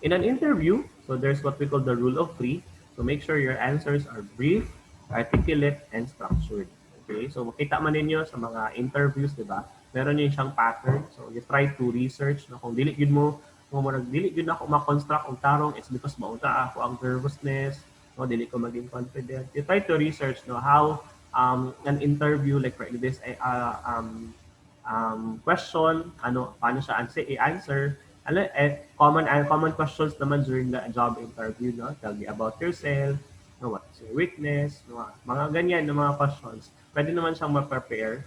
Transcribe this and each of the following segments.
In an interview, so there's what we call the rule of three. So make sure your answers are brief, articulate, and structured. Okay, so makita man ninyo sa mga interviews, di ba? Meron yun siyang pattern. So you try to research na kung dili yun mo, kung dili yun ako ma-construct ang tarong, it's because maunta ako ang nervousness, no, dili ko maging confident. You try to research no how an interview like for this question, ano, paano siya i-answer. Ano, common questions naman during the job interview, no? Tell me about yourself, no, what is your weakness, no, mga ganyan na mga questions. Pwede naman siyang ma-prepare,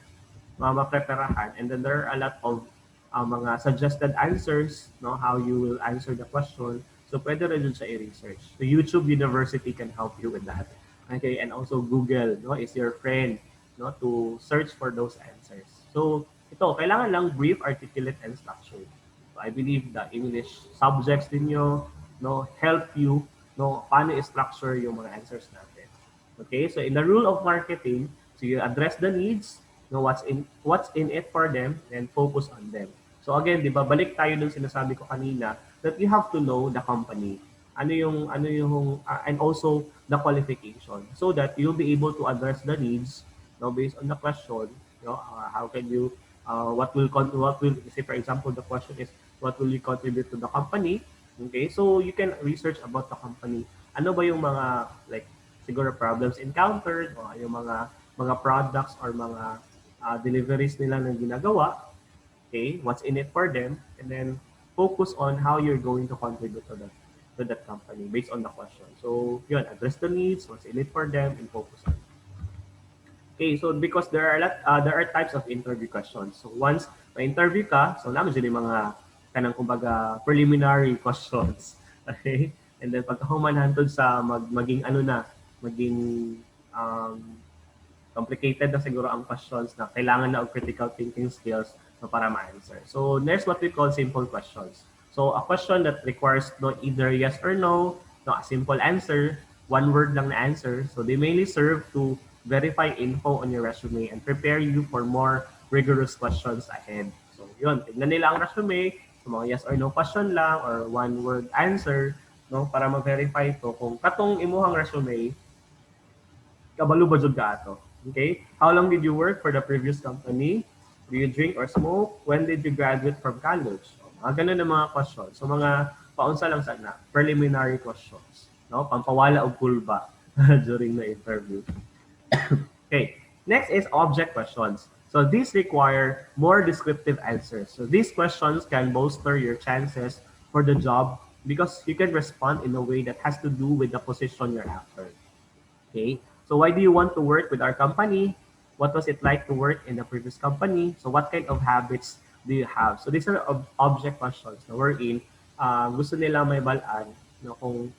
ma-preparahan, and then there are a lot of mga suggested answers, no, how you will answer the question. So pwede rin dun siya i-research. So YouTube University can help you with that. Okay, and also Google, no, is your friend, no, to search for those answers. So ito, kailangan lang brief, articulate, and structured. So I believe the English subjects ninyo, no, help you, no, paano i-structure yung mga answers natin. Okay, so in the rule of marketing, so you address the needs, know what's in it for them, and focus on them. So again, di ba, balik tayo dun sinasabi ko kanina that you have to know the company. And also the qualification so that you'll be able to address the needs, no, based on the question, how can you what will say for example the question is what will you contribute to the company. Okay, so you can research about the company. Ano ba yung mga like siguro problems encountered o yung mga products or mga deliveries nila na ginagawa. Okay, what's in it for them, and then focus on how you're going to contribute to that company based on the question. So yun, address the needs, what's in it for them, and focus on. Okay, so because there are types of interview questions. So once ma-interview ka, so naman sila yung mga kanang kumbaga preliminary questions. Okay? And then pagka humanhantod sa maging ano na, maging complicated na siguro ang questions na kailangan na of critical thinking skills no, para ma-answer. So there's what we call simple questions. So a question that requires no either yes or no, no a simple answer, one word lang na answer. So they mainly serve to verify info on your resume and prepare you for more rigorous questions ahead. So yun, tignan nila ang resume, so mga yes or no question lang or one word answer, no, para ma-verify to kung katong imuhang resume kabalo ba jud ka ato. Okay? How long did you work for the previous company? Do you drink or smoke? When did you graduate from college? So, mga ganun na mga questions. So mga paunsa lang sana, preliminary questions. No? Pampawala og pulba during the interview. Okay. Next is object questions. So these require more descriptive answers. So these questions can bolster your chances for the job because you can respond in a way that has to do with the position you're after. Okay. So why do you want to work with our company? What was it like to work in the previous company? So what kind of habits do you have? So these are object questions na we're in. Gusto nila may balaan no, kung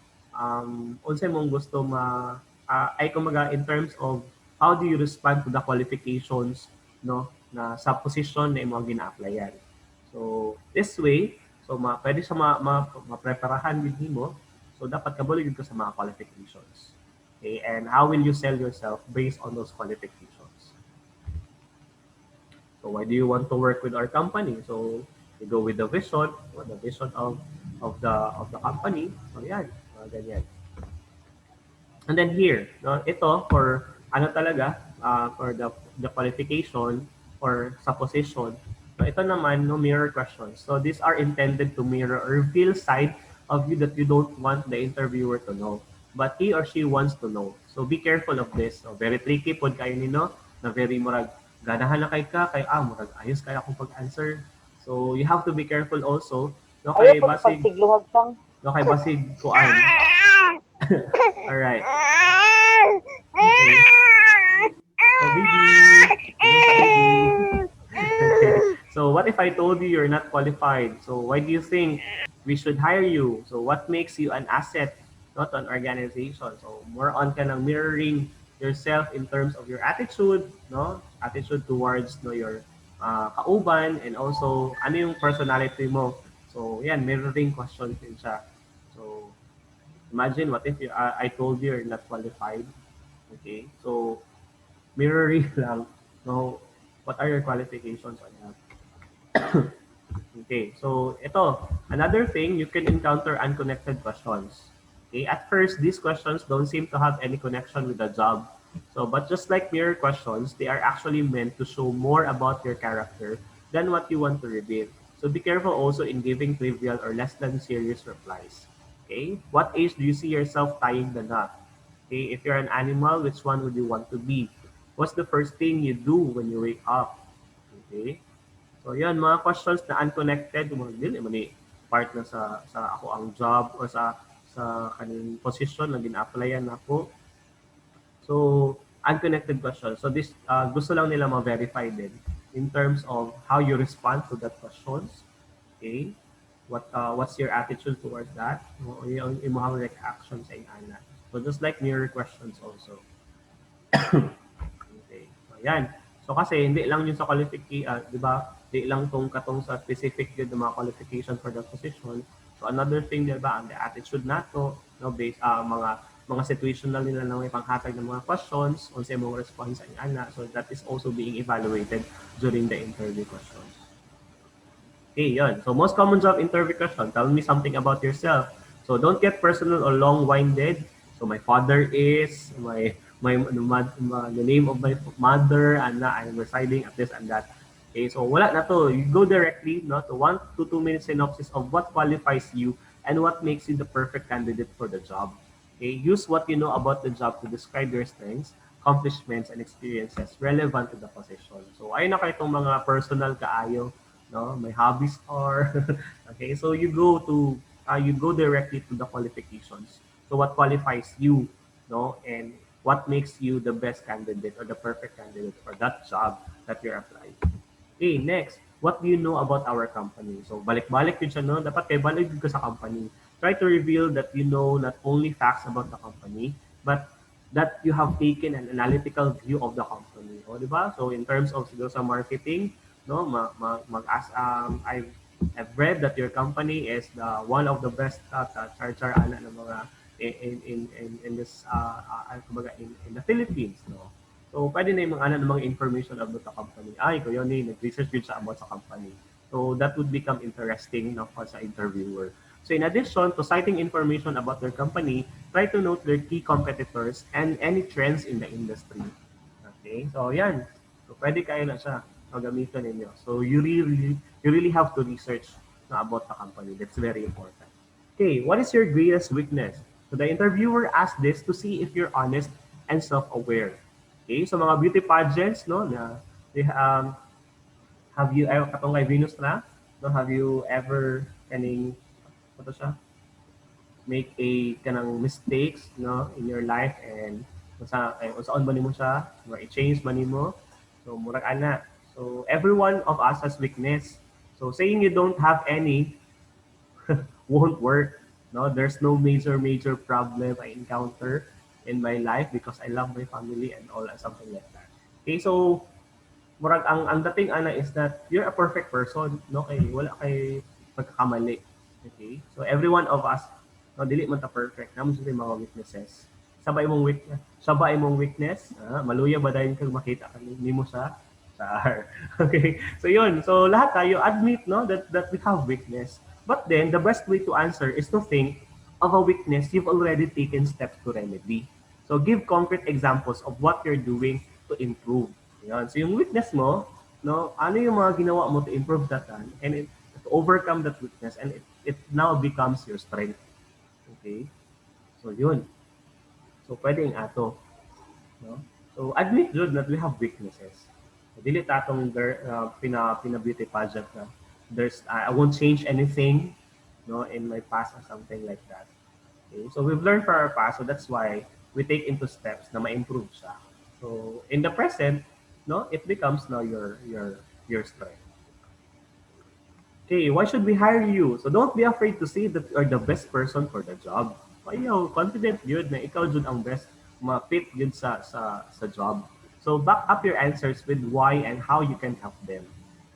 unsay mong gusto ay kumaga in terms of how do you respond to the qualifications no na sa position na imo gina-applyan. So this way, so pwede siya ma-preparahan with mo. So dapat kabulig ka sa mga qualifications. Okay, and how will you sell yourself based on those qualifications? So why do you want to work with our company? So you go with the vision, or the vision of the company. So yan, ganyan. And then here, no, ito for ano talaga, for the qualification or sa position. So ito naman, no, mirror questions. So these are intended to mirror or reveal side of you that you don't want the interviewer to know. But he or she wants to know. So be careful of this. So very tricky pod kayo nino na very murag ganahan na kay ka kay murag ayos kaya akong pag-answer. So you have to be careful also no Ayaw kay po basig pagsigluhag sang. no kay basig kuan. All right. Okay. So baby, hello sa baby. Okay. So what if I told you you're not qualified? So why do you think we should hire you? So what makes you an asset, not an organization? So more on ka ng mirroring yourself in terms of your attitude, no? Attitude towards no your kauban and also ano yung personality mo. So yan, mirroring questions din siya. So imagine what if I told you you're not qualified. Okay? So mirroring lang. No, what are your qualifications on that? Okay, so ito, another thing, you can encounter unconnected questions. Okay, at first, these questions don't seem to have any connection with the job. So, but just like mirror questions, they are actually meant to show more about your character than what you want to reveal. So be careful also in giving trivial or less than serious replies. Okay, what age do you see yourself tying the knot? Okay, if you're an animal, which one would you want to be? What's the first thing you do when you wake up? Okay, so yan, mga questions na unconnected, mga dili man ni part na sa ako ang job o sa kaning position na gina-applyan nako. So unconnected questions. So this gusto lang nila ma-verify din in terms of how you respond to that questions. Okay? What's your attitude towards that? O yung imong reaction sa inana. So just like mirror questions also. Okay. So, yan. So kasi hindi lang yun sa qualification, di ba? Hindi lang tong katong sa specific yun ng mga qualification for the position. So another thing, di ba, ang the attitude nato, no, based mga situational nila na may panghatag ng mga questions on sa imong response sa ana. So that is also being evaluated during the interview questions. Okay, yun. So most common job interview question, tell me something about yourself. So don't get personal or long-winded. So my father is, the name of my mother, and na I'm residing at this and that. Okay, so wala na to. You go directly no, to 1 to 2 minute synopsis of what qualifies you and what makes you the perfect candidate for the job. Okay, use what you know about the job to describe your strengths, accomplishments, and experiences relevant to the position. So ayun na kayo itong mga personal kaayo, no? My hobbies are okay. So you go directly to the qualifications. So what qualifies you, no, and what makes you the best candidate or the perfect candidate for that job that you're applying. Okay, next. What do you know about our company? So, balik-balik yun siya, no? Dapat kay balik ka sa company. Try to reveal that you know not only facts about the company, but that you have taken an analytical view of the company. O, di ba? So, in terms of siguro sa marketing, no, mag-ask, I've read that your company is the one of the best char ana ng mga in this kumbaga in the Philippines, no. So pwede na yung mga ano ng mga information about the company. Ay, ko yun nag-research yun siya about sa company. So that would become interesting no, for sa interviewer. So in addition to citing information about their company, try to note their key competitors and any trends in the industry. Okay? So yan. So pwede kayo na siya gamitin ninyo. So you really have to research na about the company. That's very important. Okay, what is your greatest weakness? So the interviewer asked this to see if you're honest and self-aware. Okay, so mga beauty pageants, no, na they, have you ever katong kay Venus na, no, have you ever kaning ano siya, make a kanang mistakes, no, in your life and unsaon ba nimo siya, or i-change ba nimo? So murag ana. So every one of us has weakness. So saying you don't have any won't work. No, there's no major problem I encounter in my life because I love my family and all that, something like that. Okay, so murag ang dating ana is that you're a perfect person, no? Kay wala kay pagkakamali. Okay? So every one of us, no, dili man ta perfect. Namo sa mga weaknesses. Sabay mong weakness, maluya ba dayon kag makita nimo sa Char. Okay. So yun. So lahat tayo admit no that we have weakness. But then the best way to answer is to think of a weakness you've already taken steps to remedy. So give concrete examples of what you're doing to improve. Yan. So yung weakness mo, no, ano yung mga ginawa mo to improve that one and to overcome that weakness and it now becomes your strength. Okay? So yun. So pwede yung ato. No? So admit good that we have weaknesses. Dili tatong pina beauty pageant na there's I won't change anything no in my past or something like that. Okay? So we've learned from our past, so that's why we take into steps na ma-improve siya. So in the present, no, it becomes now your strength. Okay, why should we hire you? So don't be afraid to say that you're the best person for the job. Ayaw, confident yun na ikaw jud ang best ma-fit yun sa job. So back up your answers with why and how you can help them.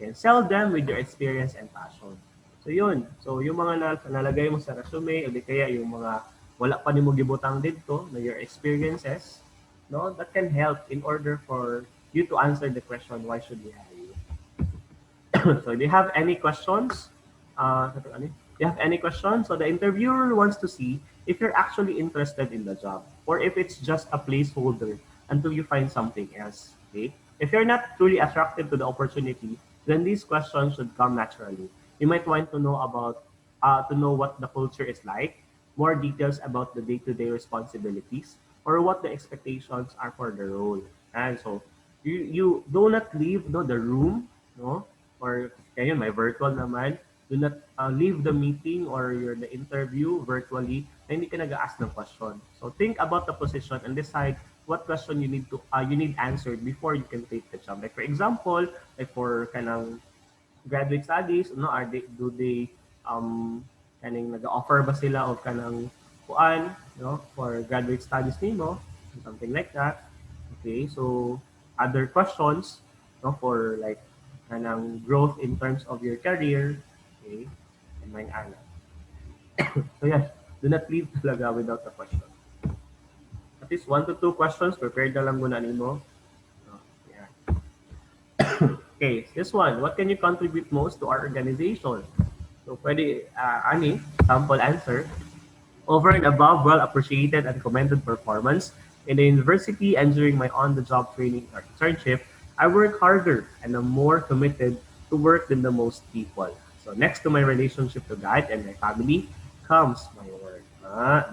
And sell them with your experience and passion. So yun. So yung mga nalagay mo sa resume o di kaya yung mga wala pa nimo gibutang dito na your experiences, no, that can help in order for you to answer the question why should we hire you. So do you have any questions? Do you have any questions? So the interviewer wants to see if you're actually interested in the job or if it's just a placeholder until you find something else. Okay? If you're not truly attracted to the opportunity, then these questions should come naturally. You might want to know what the culture is like, more details about the day-to-day responsibilities, or what the expectations are for the role. And so you do not leave the room, no, or ngayon may virtual naman, do not leave the meeting or the interview virtually na hindi ka nag-ask ng question. So think about the position and decide what question you need answered before you can take the job. Like for example, like for kanang graduate studies, no, do they kaning nag-offer ba sila o kanang kuan, no, for graduate studies nimo, something like that. Okay, so other questions, no, for like kanang growth in terms of your career, okay, and may ana. So yes, do not leave talaga without a question. At least 1 to 2 questions, prepared na lang muna nimo. No, yeah. Okay, this one, what can you contribute most to our organization? So pwede, sample answer. Over and above well appreciated and commended performance in the university and during my on-the-job training or internship, I work harder and am more committed to work than the most people. So next to my relationship to God and my family comes my work.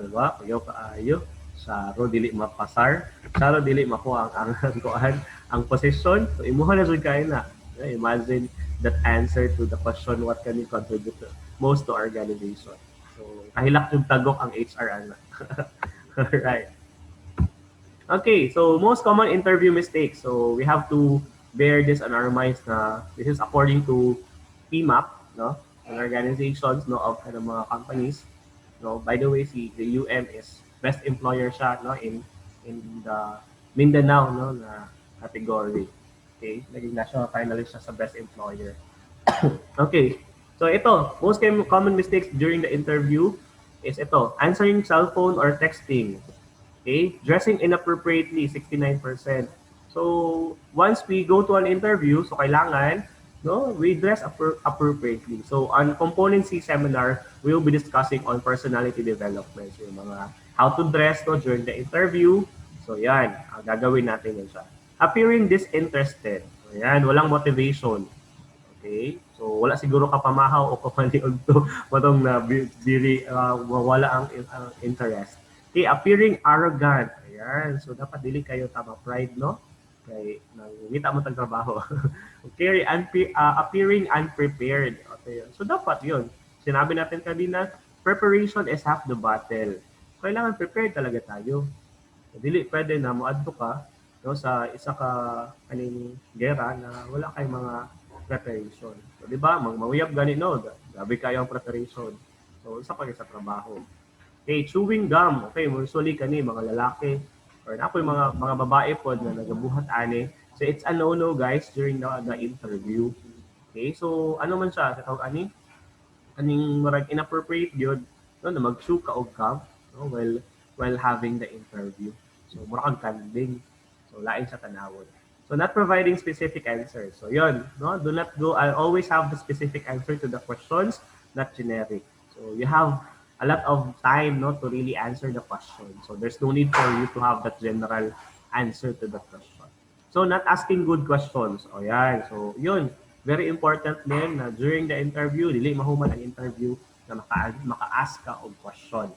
Di ba? Kuyo kaayo. Saro dili mapasar. Saro dili makuha ang kuan ang position. So imuha na jud kay na. Imagine that answer to the question, what can you contribute most to our organization? So, kahilak yung tagok ang HR ana. Right. Okay, so most common interview mistakes. So, we have to bear this on our minds na this is according to PMAP, no? An organizations, no, of kind of mga companies. No, by the way, the UM is best employer siya, no, in the Mindanao, no, na category. Okay, naging national finalist siya sa best employer. Okay. So ito, most common mistakes during the interview is ito, answering cell phone or texting. Okay? Dressing inappropriately, 69%. So once we go to an interview, so kailangan, no, we dress appropriately. So on Component C seminar, we will be discussing on personality development. So yung mga how to dress, no, during the interview. So yan, gagawin natin yan siya. Appearing disinterested. So yan, walang motivation. Okay? So, wala siguro kapamahaw o kapaliod to matong na wala ang interest. Okay, appearing arrogant. Ayan. So, dapat dili kayo tama pride, no? Kay nangita mo tag trabaho. Okay, appearing unprepared. Okay. So, dapat yun. Sinabi natin kanina, preparation is half the battle. Kailangan prepared talaga tayo. So, dili pwede na moadto ka, no, sa isa ka kaning gera na wala kay mga preparation. So, di ba? Manguyab gani, no? Grabe kayo ang preparation. So, isa pa sa trabaho. Okay, chewing gum. Okay, usually kani, mga lalaki, or ako yung mga babae po na nagabuhat ani. So, it's a no-no, guys, during the interview. Okay, so, ano man siya, sa tawag ani? Aning marag inappropriate yun, no, na mag-chew ka og gum, no, while having the interview. So, mura kang kanding. So, lain sa tanawon. So, not providing specific answers. So, yun, no? Do not go, I always have the specific answer to the questions, not generic. So, you have a lot of time, no, to really answer the question. So, there's no need for you to have that general answer to the question. So, not asking good questions. O, yan. So, yun. Very important din na during the interview, dili mahuman ang interview na maka-ask ka og question.